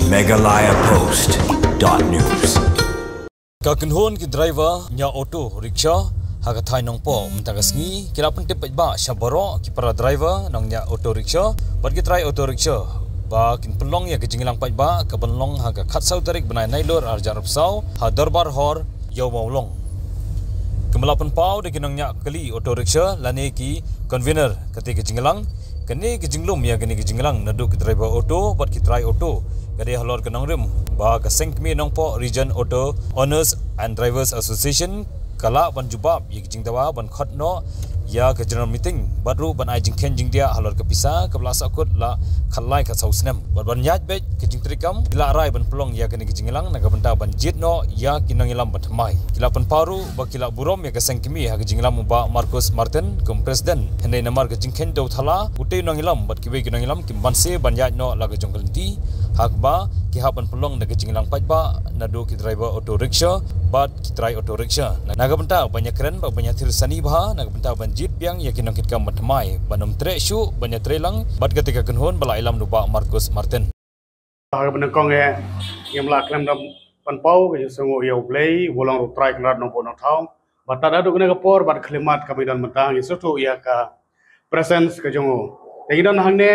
megalayapost.news. Kakenhon ki driver nya auto rickshaw haga thai nong po mtagasngi kila pun tepet ba syabaro ki para driver nong nya auto rickshaw bat ki try auto rickshaw ba kin pelong ya kejingilang pat ba ka benlong haga khatsau tarik benai nailor arjar sau ha darbar hor yo maulong kemelapan pau de kinong nya kali auto rickshaw lane ki convener kati kejingilang kene kejinglum ya kene kejinglang nadu ki driver auto bat ki try auto kade halor kenong rim ba ka sengkmi nong po region auto owners and drivers association kala ban jubab ye jing dawa ban khatno ya ke general meeting badru ban ai jing ken jing dia halor ke pisa ke belasa kut la khalai ka sausnem ban nyat be ke jing trikam la rai ban pelong ya ke ni jing lang naga benta ban jitno ya kinang ilam ban thamai kila pan paru ba kila burom ya ke sengkmi ha ke jing lam ba Marcus Martin kum president hene namar ke jing ken do thala utai nang ilam bat ki be kinang ilam kim ban se ban yat no la ke jong kalti hakba ki ha ban pelong naga jing lang pat ba nadu ki driver auto rickshaw bat ki try auto rickshaw naga benta banyak keren ba banyak tirsani bah naga benta ban jit biang ya kinong kitkam matmai banom tre shu banyak trelang bat ketika kenhon bala ilam nuba Marcus Martin haga benengkong yang melaklam dam panpau ke sungu yo play bolong ru try kenrat no pono thau bat tada du kena kapor bat khlimat kami dan mentang isutu ya ka presence ke jongo tegidon hangne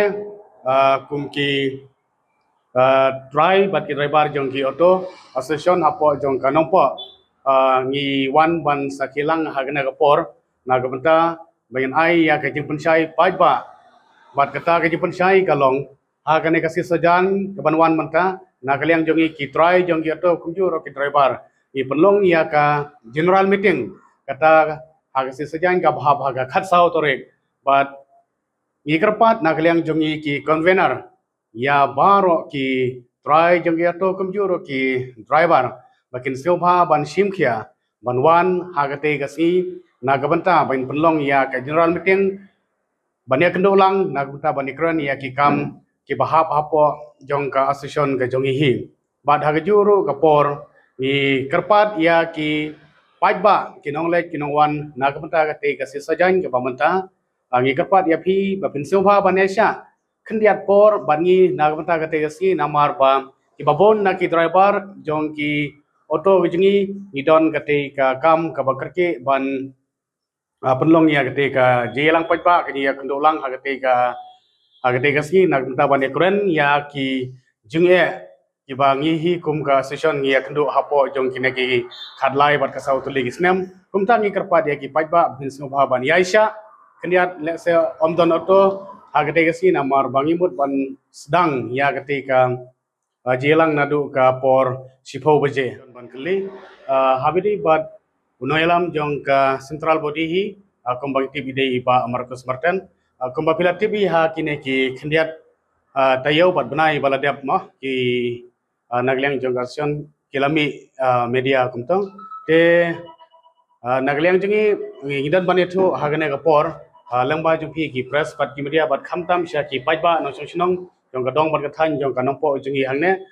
kumki try bat ki driver jong ki auto association apo jong kanong po ngi wan ban sakilang hagna kapor naga benta bayan ai ya ke jing pensyai pajba bat kata ke jing pensyai kalong hagane kasih sajan kebanwan menta nagaliang jongi ki try jong ki auto kumju ro ki driver i penlong ya ka general meeting kata hagasi sajan ka bahab haga khatsau torek bat i kerpat nagaliang jongi ki convener ya baro ki try jong ki auto kumju ro ki driver bakin silbha ban simkhia banwan hagate gasi nagabanta bain penlong ya ke general meeting bania kendolang nagabanta banikran ya ki kam ki bahap hapo jong ka association ke jongi hi bad hagajuru kapor ni kerpat ya ki pajba kinong lek kinong wan nagabanta kate kasi sajan ke pamanta ngi kerpat ya phi bapin silbha banesha kendiat por bangi nagabanta kate kasi namar ba ki babon na ki driver jong ki auto wijngi idon kate ka kam ka bakarke ban penlong ya ketika jelang pajba kini ya kendolang ketika sini nak minta ban ekran ya ki jenge ki bangi hi kum ka session ya kendo hapo jong kine ki khadlai bat ka sau tuli gisnem kum ta ngi kerpa dia ki pajba bin sumba ban yaisha keniat lese omdon auto ketika sini namar bangi mut ban sedang ya ketika jelang nadu ka por sipo beje ban kali habidi bat unoilam jong ka central body hi kumbang TV dei ba Marcus Martin kumba pila TV ha kine ki khendiat tayau bat benai baladep mah ki nagliang jong kasion kilami media kumtong te nagliang jongi ngidan banetu hagane kapor lengba jongpi ki press bat ki media bat khamtam sya ki pajba no songnong jong kadong bat kathan jong kanongpo jongi hangne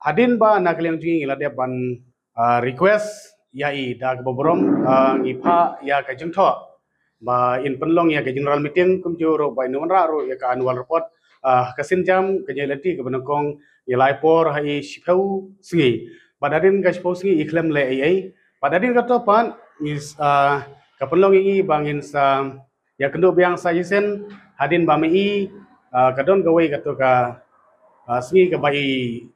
hadin ba nagliang jongi ladep ban request yai dak boborom ngipa ya ka jengtho ba in penlong ya ka general meeting kumju ro ba nonra ro ya ka annual report kasin jam ka jelati ka benongkong ya laipor hai sipau singi badadin ka sipau singi ikhlem le ai badadin ka to pan is ka penlong i bangin sa ya kendo biang sa yisen hadin ba mi kadon gawai ka to ka singi ka bai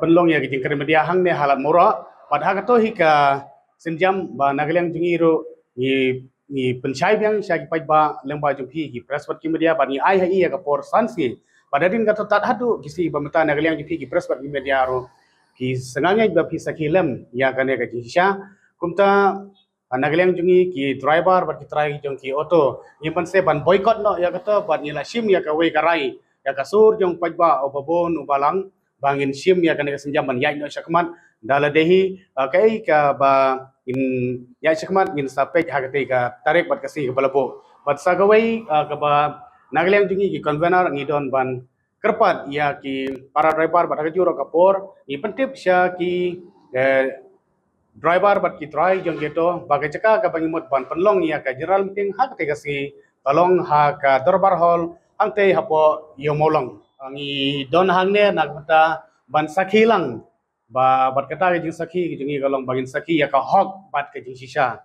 penlong ya ka jengkar media hang ne halat mora padahal kato hika senjam ba nagaliang jingiro ni pensyai biang syagi pajba lembah jumpi ki pressword ki media ba ni ai hai ya ka por sansi padadin kato tat hadu kisi ba meta nagaliang jumpi ki pressword ki media ro ki senganga ba pi sakilem ya kane ka jisha kumta nagaliang jungi ki driver ba ki try jong ki auto ni panse ban boycott no ya kato ba ni la sim ya ka we karai ya ka sur jong pajba obabon ubalang bangin sim ya kane ka senjam ban yai no syakmat dala dehi kai ka ba in ya syakmat in sapek hagate ka tarik bat kasi balabo bat sagawai ka ba nagaliang jungi ki convener ngidon ban kerpat ya ki para driver bat hagajuro kapor ni pentip sya ki driver bat ki try jong geto bagai ceka ka bangimut ban penlong ya ka general meeting hagate kasi tolong ha ka darbar hall angte hapo yomolong angi don hangne nak mata ban sakhi lang ba bat kata ke jing sakhi ke jingi galong bagin sakhi ya ka hok bat ke jing shisha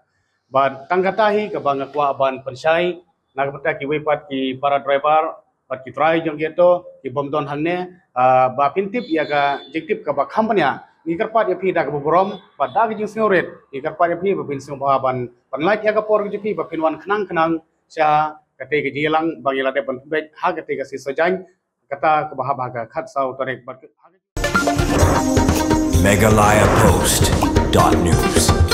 ba tang kata hi ka bang kwa ban pensyai nak mata ki wepat ki para driver bat ki try jong geto ki bom don hangne ba pintip ya ka jiktip ka ba kampanya ni karpat ya pi dak bobrom ba dak jing snoret ni karpat ya pi ba bin sung ba ban panlait ya ka por ke pi ba pinwan khnang cha kate ke jilang bangila de ban bet ha kate ka si sojang kata kebahabaga khat sau torek bat megalayapost.news